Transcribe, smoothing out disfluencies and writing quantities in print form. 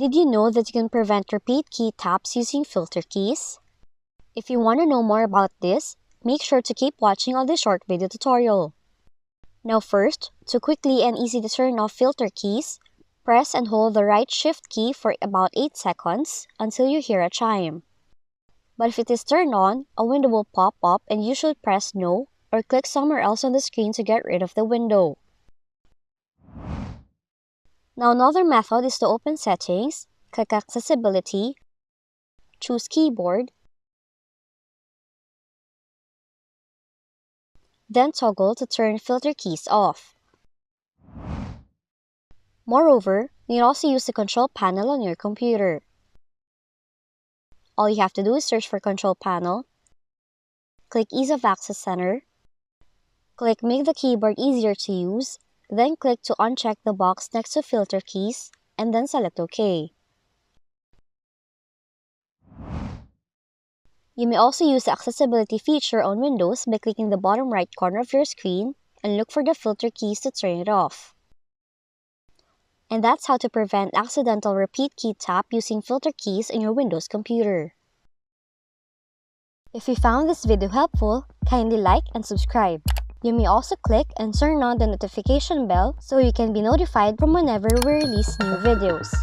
Did you know that you can prevent repeat key taps using filter keys? If you want to know more about this, make sure to keep watching on this short video tutorial. Now first, to quickly and easy to turn off filter keys, press and hold the right shift key for about 8 seconds until you hear a chime. But if it is turned on, a window will pop up and you should press no or click somewhere else on the screen to get rid of the window. Now another method is to open Settings, click Accessibility, choose Keyboard, then toggle to turn filter keys off. Moreover, you can also use the control panel on your computer. All you have to do is search for Control Panel, click Ease of Access Center, click Make the keyboard easier to use, then click to uncheck the box next to Filter Keys, and then select OK. You may also use the accessibility feature on Windows by clicking the bottom right corner of your screen and look for the filter keys to turn it off. And that's how to prevent accidental repeat key tap using filter keys in your Windows computer. If you found this video helpful, kindly like and subscribe. You may also click and turn on the notification bell so you can be notified from whenever we release new videos.